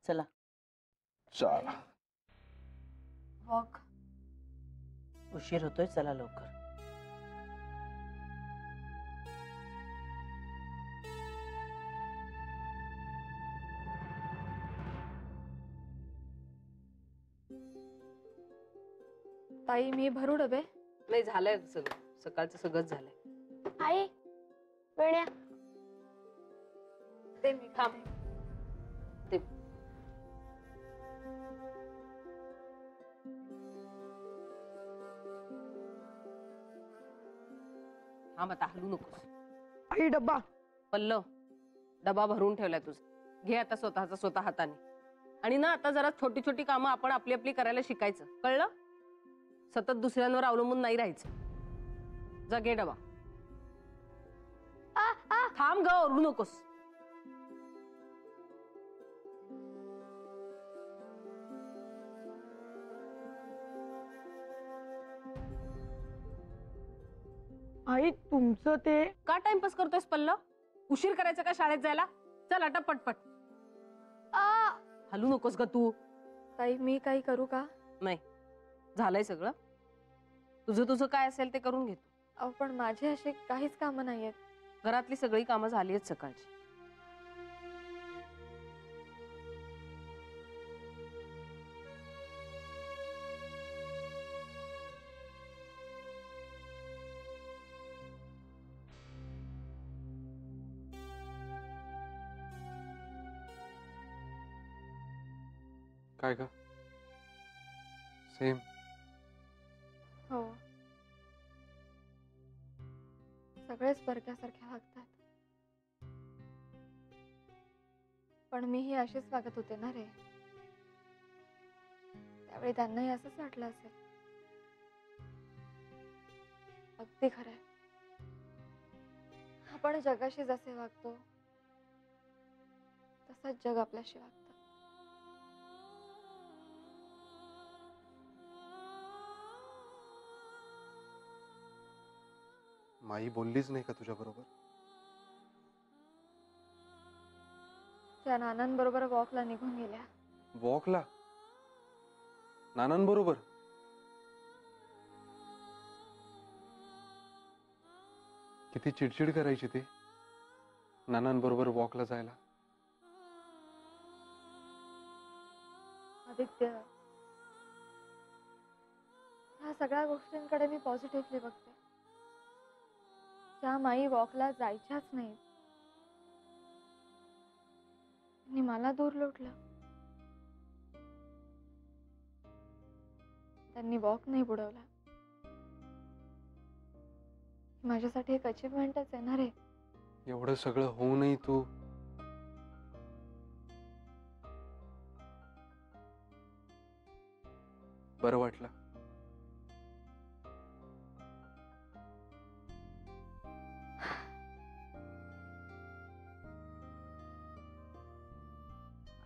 चला. चला. वॉक. उशीर होतोय, चला लवकर. ताई मी भरू डबे. नाही झालंय सगळं, सकाळचं सगळंच झालंय. आई वेण्या ते मी थांब. ते थांब आता, हलू नकोस. आई डब्बा. पल्लव, डबा भरून ठेवलाय तुझा, घे आता स्वतःचा स्वतः हाताने. आणि ना आता जरा छोटी छोटी कामं आपण आपली आपली करायला शिकायचं, कळलं? सतत दुसऱ्यांवर अवलंबून नाही राहायचं. जा घे डबा. थांब ग, ओरडू नकोस. आई तुमचं ते का टाइमपास करतोयस पल्लव? उशीर करायचा का शाळेत जायला? चल आता पटपट. हलू नकोस ग तू. ताई मी काही करू का? नाही, झालंय सगळं. तुझं तुझं काय असेल ते करून घेतो. अहो पण माझे असे काहीच कामं नाहीयेत. घरातली सगळी कामं झाली आहेत सकाळची. काय का सेम? हो, सगळेच परक्यासारखे वागतात, पण मीही अशीच वागत होते ना रे. त्यावेळी त्यांनाही असंच वाटलं असेल. अगदी खरंय. आपण जगाशी जसे वागतो तसंच जग आपल्याशी वागतं. माई बोललीच नाही का तुझ्या बरोबर? त्या नानांबरोबर वॉकला निघून गेल्या. वॉकला? नानांबरोबर? किती चिडचिड करायची ती नानांबरोबर वॉकला जायला. आदित्य, ह्या सगळ्या गोष्टींकडे मी पॉझिटिव्हली बघते. त्या माई वॉकला जायच्याच नाहीत आणि मला दूर लोटलं. त्यांनी वॉक नाही बुडवला. माझ्यासाठी एक अचिव्हमेंटच आहे ना रे. एवढं सगळं होऊनही तू बरं वाटलं?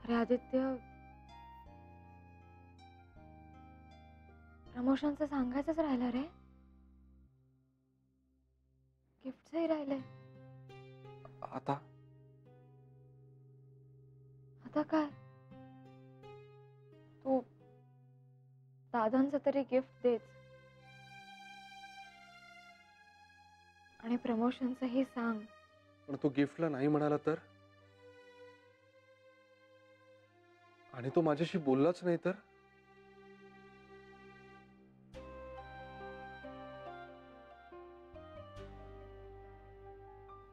अरे आदित्य, प्रमोशनचं सांगायचंच राहिलं रे. गिफ्टही राहिले. आता आता काय? तू दादांचं तरी गिफ्ट देच आणि प्रमोशनचंही सांग. पण तू गिफ्टला नाही म्हणाला तर? आणि तो माझ्याशी बोललाच नाही तर?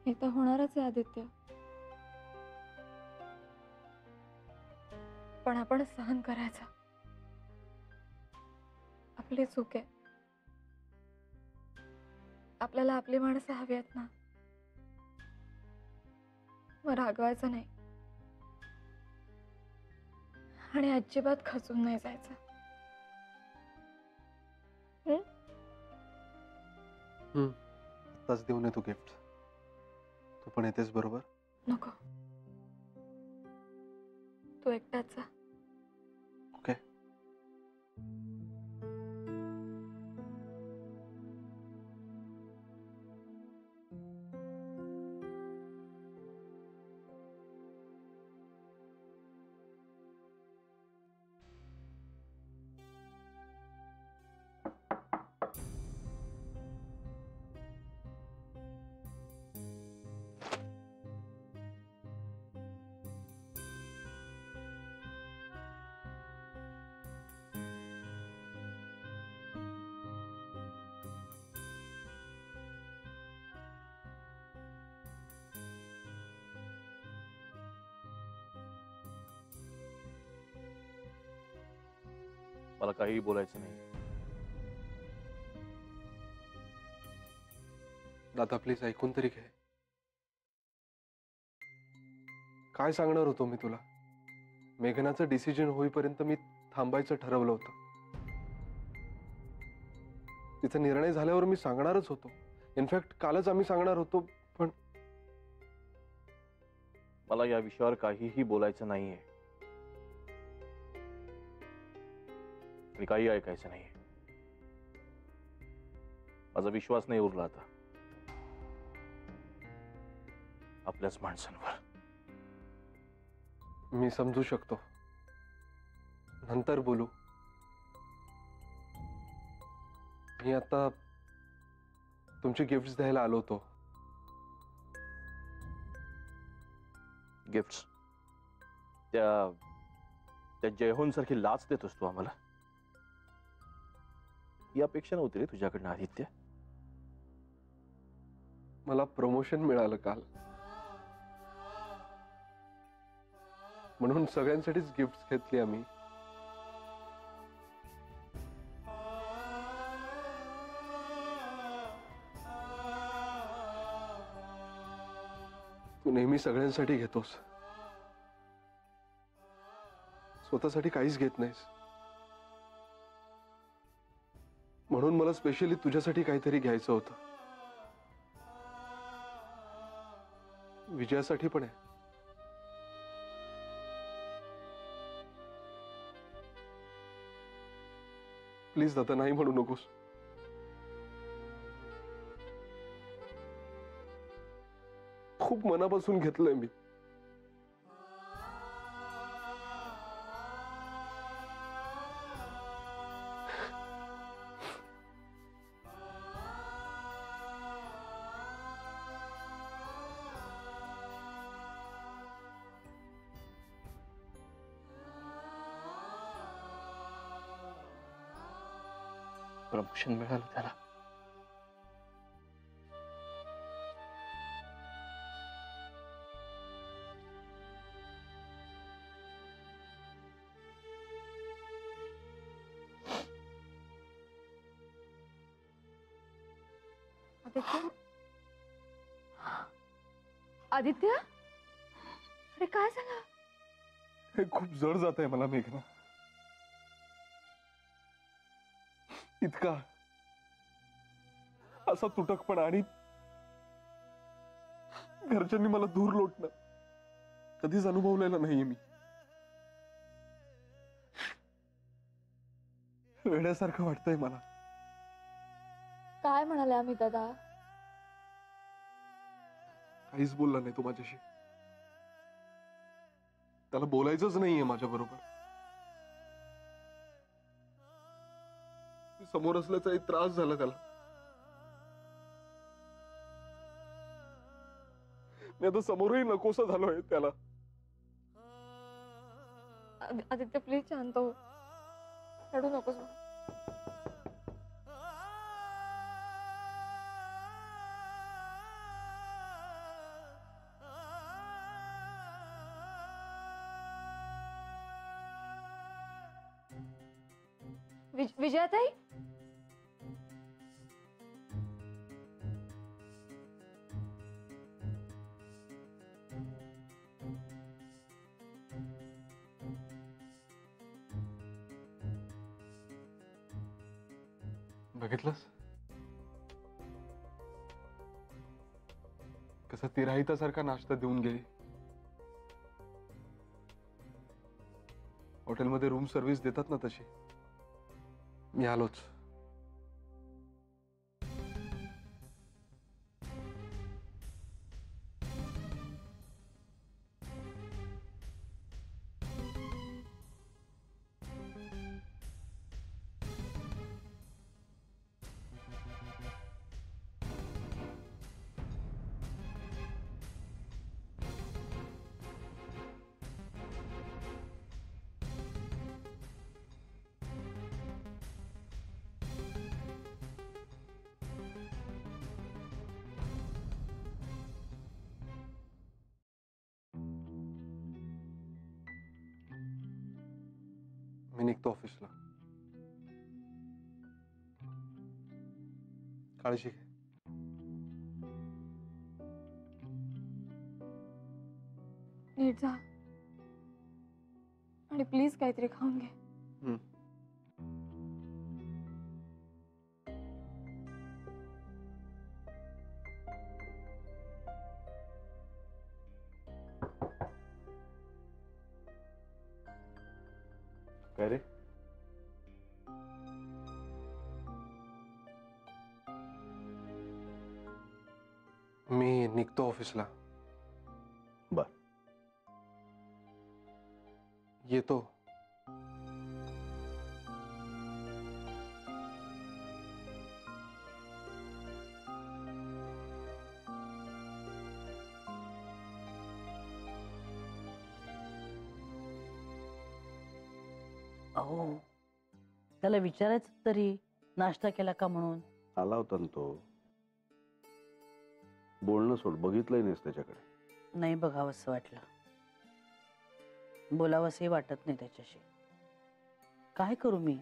हे तर होणारच आहे आदित्य, पण आपण सहन करायचं. आपली चूक आहे. आपल्याला आपली माणसं हवी आहेत ना, मग रागवायचं नाही आणि अजिबात खचून नाही जायचं. आत्ताच देऊन येतो गिफ्ट. तू पण येतेस बरोबर? नको, तू एकटाच जा. ओके. मला काहीही बोलायचं नाही. दादा प्लीज ऐकून तरी घे. काय सांगणार होतो मी तुला? मेघनाचं डिसिजन होईपर्यंत मी थांबायचं ठरवलं होतं. तिचा निर्णय झाल्यावर मी सांगणारच होतो. इनफॅक्ट कालच आम्ही सांगणार होतो, पण मला या विषयावर काहीही बोलायचं नाहीये आणि काही ऐकायचं नाहीये. माझा विश्वास नाही उरला आता आपल्याच माणसांवर. मी समजू शकतो. नंतर बोलू. मी आता तुमची गिफ्ट्स द्यायला आलो होतो. गिफ्ट्स? त्या त्या जयहोन सारखी लाच देतोस तू आम्हाला? ही अपेक्षा नव्हती रे तुझ्याकडनं आदित्य. मला प्रमोशन मिळालं काल, म्हणून सगळ्यांसाठीच गिफ्ट्स घेतली आम्ही. तू नेहमी सगळ्यांसाठी घेतोस, स्वतःसाठी काहीच घेत नाहीस. म्हणून मला स्पेशली तुझ्यासाठी काहीतरी घ्यायचं होतं. विजयासाठी पण आहे. प्लीज दादा, नाही म्हणू नकोस. खूप मनापासून घेतलंय मी. प्रमोशन मिळालं त्याला. आदित्य, आदित्य, अरे काय झालं? हे खूप जड जात आहे मला मेघना. इतका असा तुटकपणा आणि घरच्यांनी मला दूर लोटणं कधीच अनुभवलेलं नाहीये मी. वेड्यासारखं वाटतंय मला. काय म्हणाले आम्ही दादा? काहीच बोलला नाही तो माझ्याशी. त्याला बोलायचंच नाहीये माझ्या बरोबर. समोर असल्याचा एक त्रास झाला त्याला. मी आता समोरही नकोसा झालोय त्याला. आदित्य प्लीज शांत हो, रडू नकोस. विजयाताई, बघितलंस कसं तिराहितासारखा नाश्ता देऊन गेली. हॉटेलमध्ये रूम सर्व्हिस देतात ना तशी. मी आलोच. मी निघतो ऑफिसला. काळजी घे. नीट जा आणि प्लीज काहीतरी खाऊन घे. हम्म. काय रे? मी निघतो ऑफिसला. बर. येतो. अहो, त्याला विचारायचं तरी नाश्ता केला का म्हणून. आला होता ना तो. बोलणं सोड, बघितलंय नाहीस त्याच्याकडे. नाही बघावंसं वाटलं, बोलावंसंही वाटत नाही त्याच्याशी. काय करू मी?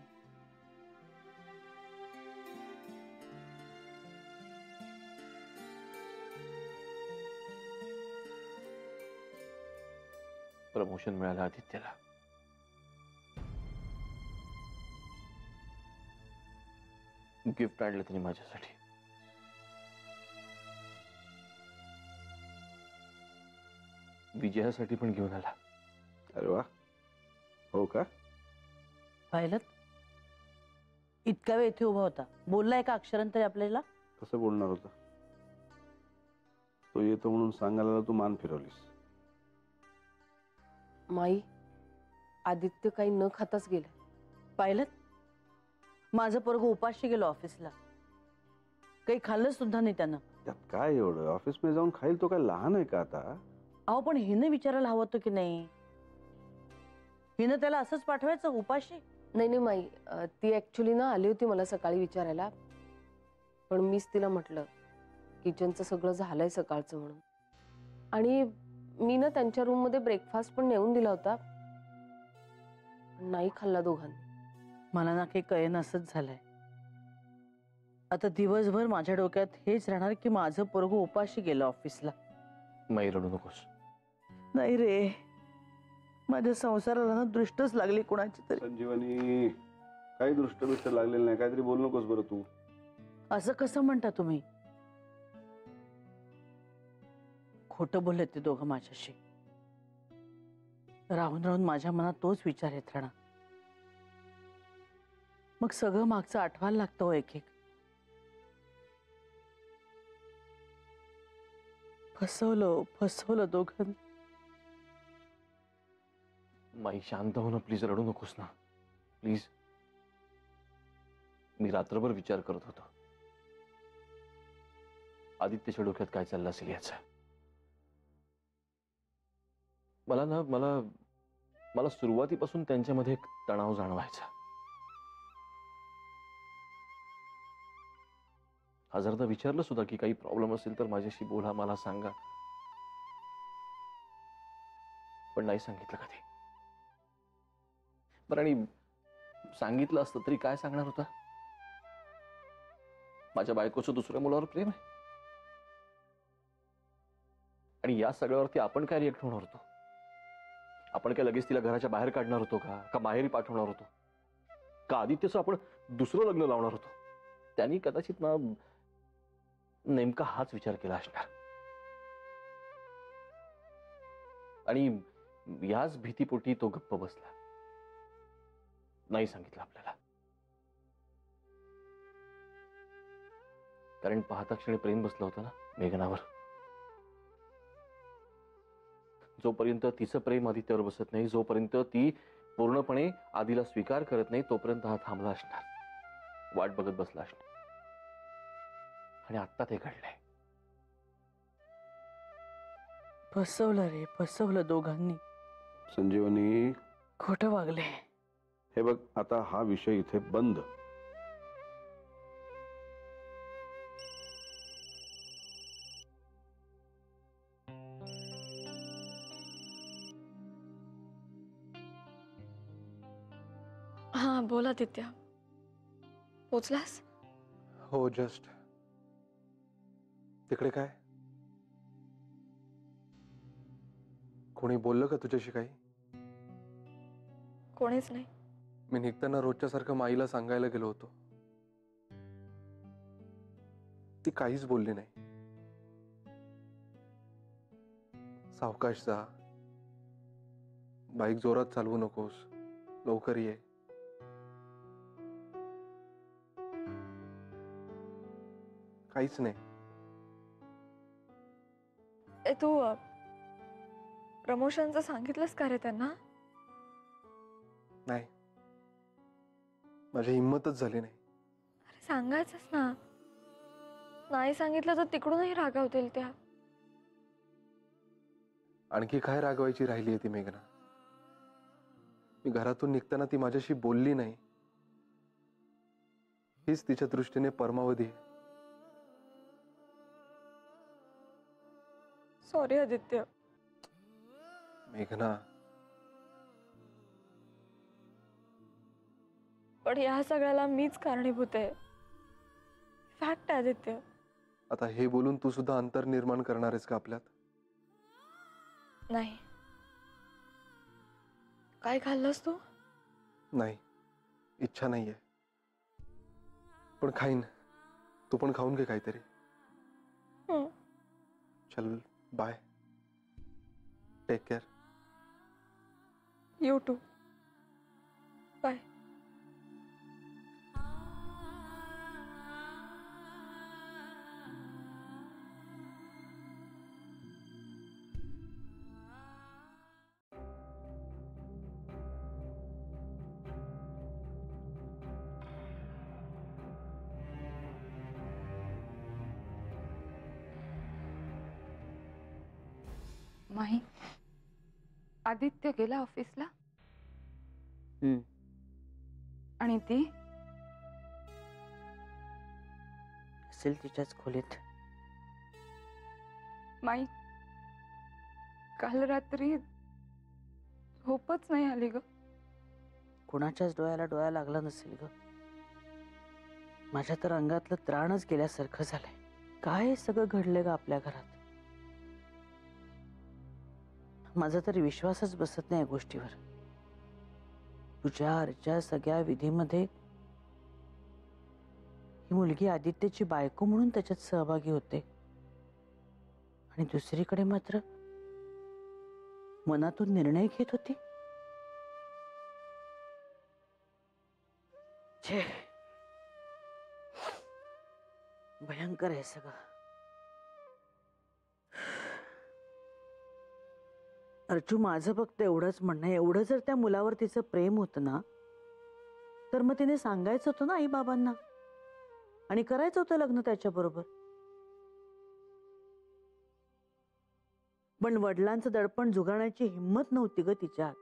प्रमोशन मिळालं आदित्यला. गिफ्ट आणलं त्यांनी माझ्यासाठी. विजयासाठी पण घेऊन आला. अरे वा. हो का? पाहिलं, इतका वेळ इथे उभा होता, बोलला एका अक्षरान तरी आपल्याला. कसं बोलणार होता? तो येतो म्हणून सांगायला तू मान फिरवलीस. माई, आदित्य काही न खाताच गेलं. पाहिलं, माझं पोरग उपाशी गेलो ऑफिसला, काही खाल्लं सुद्धा नाही त्यानं. त्यात काय एवढं? ऑफिसमध्ये जाऊन खाईल तो. काय लहान आहे का आता? अहो, पण हिनं विचारायला हवं होतं की नाही? हिनं त्याला असंच पाठवायचं उपाशी? नाही नाही माई, ती ऍक्च्युली ना आली होती मला सकाळी विचारायला, पण मीच तिला म्हटलं किचनचं सगळं झालंय सकाळचं म्हणून. आणि मी ना त्यांच्या रूम मध्ये ब्रेकफास्ट पण नेऊन दिला होता, पण नाही खाल्ला दोघांनी. मला ना काही कळेन असंच झालंय. आता दिवसभर माझ्या डोक्यात हेच राहणार की माझं पोरग उपाशी गेलं ऑफिसला. माई, रडू नकोस. नाही रे, माझ्या संसाराला ना दृष्टच लागली कोणाची तरी. संजीवनी, काही दृष्ट लागलेलं नाही. काहीतरी बोलू नकोस बरं तू. असं कसं म्हणता तुम्ही? खोटं बोलले ते दोघं माझ्याशी. राहून राहून माझ्या मनात तोच विचार येत राहणार. मग सगळं मागचं आठवायला लागतं हो एक एक. फसवलं दोघं. माई, शांत हो ना प्लीज, रडू नकोस ना प्लीज. मी रात्रभर विचार करत होतो आदित्यच्या डोक्यात काय चाललं असेल याचा. मला सुरुवातीपासून त्यांच्यामध्ये एक तणाव जाणवायचा. हजारदा विचारलं सुद्धा की काही प्रॉब्लेम असेल तर माझ्याशी बोला, मला सांगा, पण नाही सांगितलं कधी. बरं, आणि सांगितलं असतं तरी काय सांगणार होता? माझ्या बायकोचं दुसऱ्या मुलावर प्रेम आहे, आणि या सगळ्यावरती आपण काय रिएक्ट होणार होतो? आपण काय लगेच तिला घराच्या बाहेर काढणार होतो का माहेरी पाठवणार होतो का? आदित्यचं आपण दुसरं लग्न लावणार होतो? त्यांनी कदाचित ना नेमका हाच विचार केला असणार, आणि याच भीतीपोटी तो गप्प बसला, नाही सांगितलं आपल्याला. कारण पाहता क्षणी प्रेम बसलं होतं ना मेघनावर. जोपर्यंत तिचं प्रेम आदित्यवर बसत नाही, जोपर्यंत ती पूर्णपणे आदिला स्वीकार करत नाही, तोपर्यंत हा थांबला असणार, वाट बघत बसला असणार. आणि आत्ता ते घडलंय. फसवलं रे, फसवलं दोघांनी. संजीवनी, खोटं वागले. हे बघ, आता हा विषय इथे बंद. हा बोला दित्या, पोचलास? हो, जस्ट. तिकडे काय? कोणी बोललं का तुझ्याशी काही? कोणीच नाही. मी निघताना रोजच्या सारखं माईला सांगायला गेलो होतो. ती काहीच बोलली नाही. सावकाश जा, बाईक जोरात चालवू नकोस, लवकर ये. काहीच नाही. तू प्रमोशनचं सांगितलंस का रे त्यांना? नाही, माझी हिंमतच झाली नाही. अरे सांगायचंच ना. नाही सांगितलं तर तिकडूनही रागावतील त्या. आणखी काय रागवायची राहिली आहे ती मेघना? मी घरातून निघताना ती माझ्याशी बोलली नाही. हीच तिच्या दृष्टीने परमावधी आहे. सॉरी आदित्य. मेघना, पण या सगळ्याला मीच कारणीभूत आहे. फॅक्ट आदित्य. आता हे बोलून तू सुद्धा अंतर निर्माण करणार आहेस का आपल्यात? नाही. काय खाल्लंस तू? नाही, इच्छा नाहीये. पण खाईन. तू पण खाऊन घे काहीतरी. हं. चल, bye. Take care. You too. Bye. Mahi, Aditya गेला ऑफिसला आणि ती असेल तिच्याच खोलीत. माई, काल रात्री झोपच नाही आली ग. कुणाच्याच डोळ्याला डोळा लागला नसेल ग. माझ्या तर अंगातलं त्राणच गेल्यासारखं झालंय. काय हे सगळं घडलंय ग आपल्या घरात? माझा तरी विश्वासच बसत नाही या गोष्टीवर. तुझ्या अर्च्या सगळ्या विधीमध्ये ही मुलगी आदित्यची बायको म्हणून त्याच्यात सहभागी होते, आणि दुसरीकडे मात्र मनातून निर्णय घेत होती. छे, भयंकर आहे सगळं. अर्चू, माझं फक्त एवढंच म्हणणं आहे, एवढं जर त्या मुलावर तिचं प्रेम होतं ना, तर मग तिने सांगायचं होतं ना आई बाबांना, आणि करायचं होतं लग्न त्याच्याबरोबर. पण वडिलांचं दडपण झुगारण्याची हिंमत नव्हती ग तिच्यात,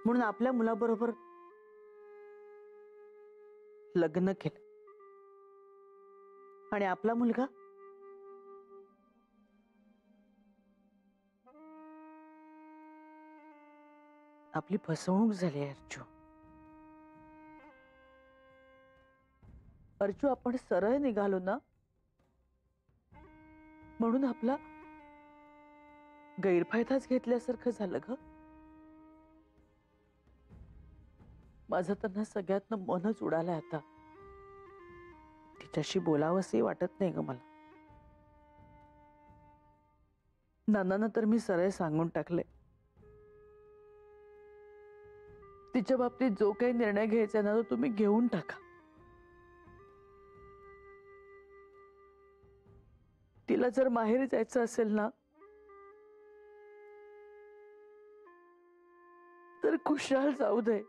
म्हणून आपल्या मुलाबरोबर लग्न केलं. आणि आपला मुलगा आपली फसवणूक झाली आहे. अर्चू, अर्चू, आपण सरळ निघालो ना, म्हणून आपला गैरफायदाच घेतल्यासारखं झालं ग. माझं तर ना सगळ्यातनं मनच उडालंय आता. तिच्याशी बोलावंसही वाटत नाही ग मला. नानांना तर मी सरळ सांगून टाकले, तिच्या बाबतीत जो काही निर्णय घ्यायचा ना तो तुम्ही घेऊन टाका. तिला जर माहेरी जायचं असेल ना, तर खुशाल जाऊ दे.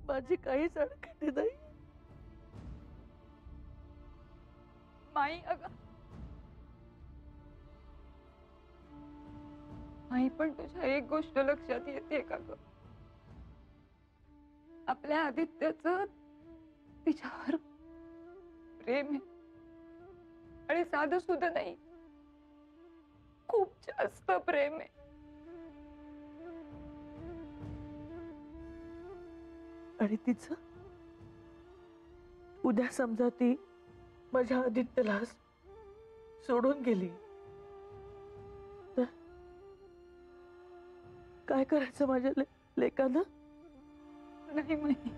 माझी काहीच अडचण नाही. माई, अगं माई, पण तुझ्या एक गोष्ट लक्षात येते का ग? आपल्या आदित्यचं तिच्यावर प्रेम आहे, आणि साधं सुद्धा नाही, खूप जास्त प्रेम आहे. आणि तिचं उद्या समजा ती माझ्या आदित्यला सोडून गेली तर काय करायचं माझ्या लेकानं? नाही माही,